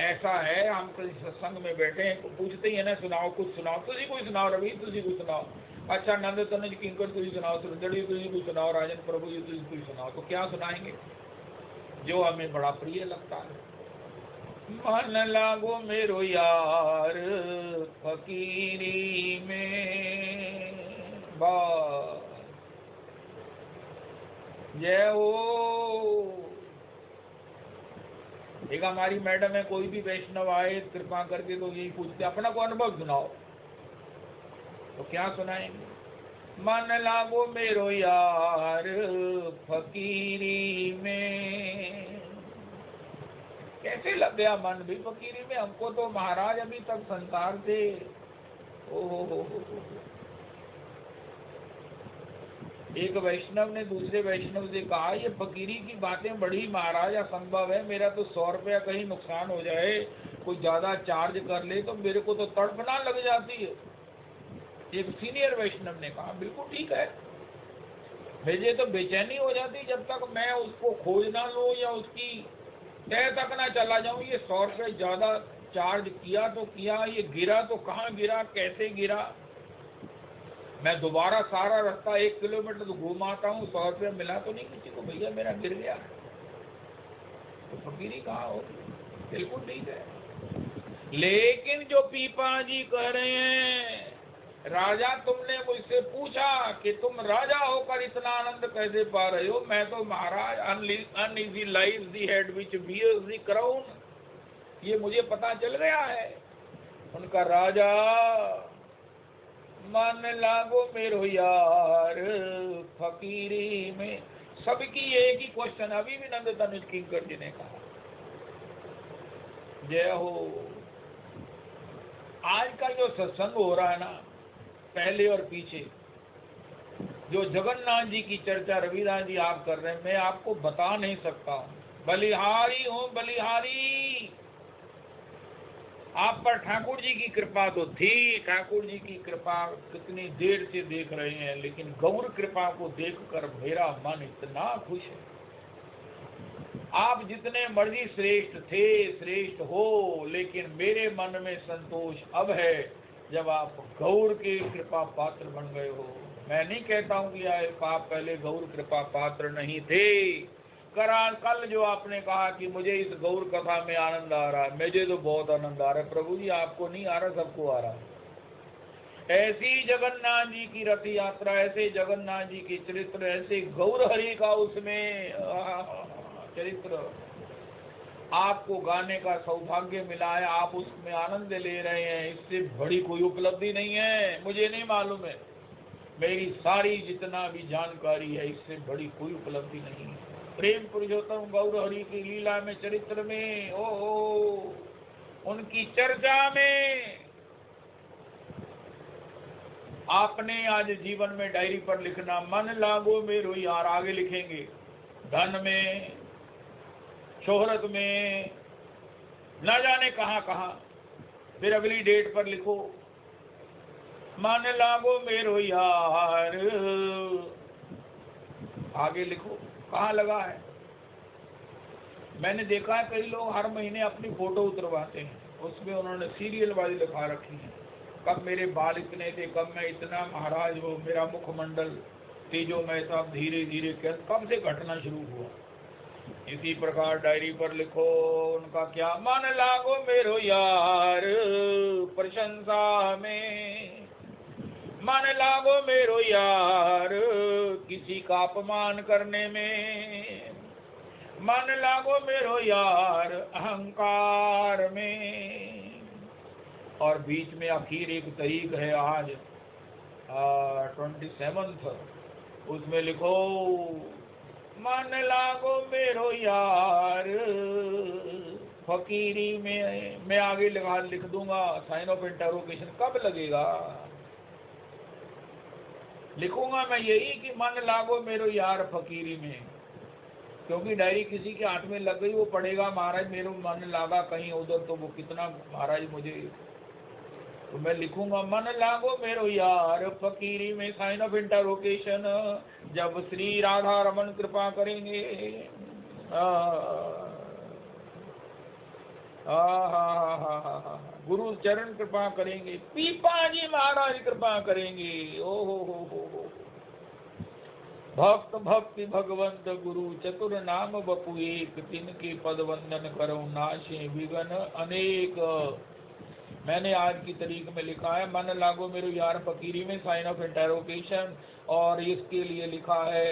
ऐसा है, हम कल सत्संग में बैठे हैं तो पूछते ही है ना, सुनाओ कुछ सुनाओ, तुझी कोई सुनाओ, रवि तुझी कोई सुनाओ, अच्छा नंद तनुज किंकर तुझी सुनाओ, सुरजड़ी तुझी कोई सुनाओ, राजन प्रभु जी तुझी कोई सुनाओ। तो क्या सुनाएंगे? जो हमें बड़ा प्रिय लगता है। मन लागो मेरो यार फकीरी में बा जय हो। एक हमारी मैडम है, कोई भी वैष्णव आए कृपा करके तो यही पूछते अपना को अनुभव सुनाओ। तो क्या सुनाएंगे? मन लागो मेरो यार फकीरी में। कैसे लग गया मन भी फकीरी में? हमको तो महाराज अभी तक संसार से ओ एक वैष्णव ने दूसरे वैष्णव से कहा ये फकीरी की बातें बड़ी महाराज असंभव है, मेरा तो 100 रुपया कहीं नुकसान हो जाए, कोई ज्यादा चार्ज कर ले तो मेरे को तो तड़पना लग जाती है। एक सीनियर वैष्णव ने कहा बिल्कुल ठीक है, मुझे तो बेचैनी हो जाती जब तक मैं उसको खोज ना लूं या उसकी तह तक ना चला जाऊं। ये 100 रुपये ज्यादा चार्ज किया तो किया, ये गिरा तो कहाँ गिरा, कैसे गिरा? मैं दोबारा सारा रास्ता 1 किलोमीटर तो घूमाता हूँ, 100 रुपये मिला तो नहीं किसी को, भैया मेरा गिर गया। तो फकीरी कहाँ हो? बिल्कुल ठीक है। लेकिन जो पीपा जी कह रहे हैं, राजा तुमने मुझसे पूछा कि तुम राजा होकर इतना आनंद कैसे पा रहे हो? मैं तो महाराज uneasy lies the head which bears the crown, ये मुझे पता चल गया है। उनका राजा मन लागो मेरो यार फकीरी में। सबकी एक ही क्वेश्चन अभी भी नंद तनुज किंकर जी ने कहा। जय हो। आजकल जो सत्संग हो रहा है ना, पहले और पीछे, जो जगन्नाथ जी की चर्चा रविदास जी आप कर रहे हैं, मैं आपको बता नहीं सकता हूं। बलिहारी हूं बलिहारी। आप पर ठाकुर जी की कृपा तो थी, ठाकुर जी की कृपा कितनी देर से देख रहे हैं, लेकिन गौर कृपा को देखकर मेरा मन इतना खुश है। आप जितने मर्जी श्रेष्ठ थे, श्रेष्ठ हो, लेकिन मेरे मन में संतोष अब है जब आप गौर के कृपा पात्र बन गए हो। मैं नहीं कहता हूं कि आप पहले गौर कृपा पात्र नहीं थे। कल जो आपने कहा कि मुझे इस गौर कथा में आनंद आ रहा है, मुझे तो बहुत आनंद आ रहा है। प्रभु जी आपको नहीं आ रहा, सबको आ रहा है। ऐसी जगन्नाथ जी की रथ यात्रा, ऐसे जगन्नाथ जी के चरित्र, ऐसे गौर हरि का उसमें चरित्र आपको गाने का सौभाग्य मिला है, आप उसमें आनंद ले रहे हैं। इससे बड़ी कोई उपलब्धि नहीं है, मुझे नहीं मालूम है। मेरी सारी जितना भी जानकारी है, इससे बड़ी कोई उपलब्धि नहीं है। प्रेम पुरुषोत्तम गौर हरि की लीला में, चरित्र में, उनकी चर्चा में आपने आज जीवन में डायरी पर लिखना, मन लागो मेरो यार। आगे लिखेंगे धन में, शोहरत में, न जाने कहाँ कहाँ। फिर अगली डेट पर लिखो, मन लागो मेरो यार। आगे लिखो कहाँ लगा है। मैंने देखा है कई लोग हर महीने अपनी फोटो उतरवाते हैं, उसमें उन्होंने सीरियल वाली लिखा रखी है, कब मेरे बाल इतने थे, कब मैं इतना महाराज हो, मेरा मुखमंडल तेजो में सब धीरे धीरे कब से घटना शुरू हुआ। इसी प्रकार डायरी पर लिखो उनका क्या, मन लागो मेरो यार प्रशंसा में, मन लागो मेरो यार किसी का अपमान करने में, मन लागो मेरो यार अहंकार में। और बीच में आखिर एक तारीख है आज 27, उसमें लिखो मन लागो मेरो यार फकीरी में। मैं आगे लिख दूंगा साइन ऑफ इंटरोगेशन, कब लगेगा लिखूंगा मैं यही कि मन लागो मेरो यार फकीरी में, क्योंकि डायरी किसी के हाथ में लग गई, वो पढ़ेगा महाराज मेरे मन लगा कहीं उधर, तो वो कितना महाराज मुझे, तो मैं लिखूंगा मन लागो मेरो यार फकीरी में साइन ऑफ इंटरोगेशन, जब श्री राधा रमन कृपा करेंगे। गुरु चरण कृपा करेंगे, पीपा जी महाराज कृपा करेंगे। ओ हो भक्त भक्ति भगवंत गुरु चतुर नाम बपु एक, तिनके पद वंदन करो नाशे विघन अनेक। मैंने आज की तारीख में लिखा है मन लागो मेरो यार फकीरी में साइन ऑफ इंटरोगेशन, और इसके लिए लिखा है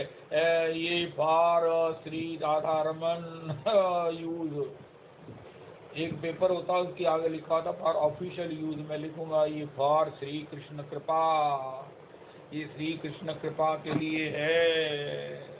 ये फॉर श्री राधा रमन यूज। एक पेपर होता है उसके आगे लिखा था फॉर ऑफिशियल यूज, मैं लिखूंगा ये फॉर श्री कृष्ण कृपा, ये श्री कृष्ण कृपा के लिए है।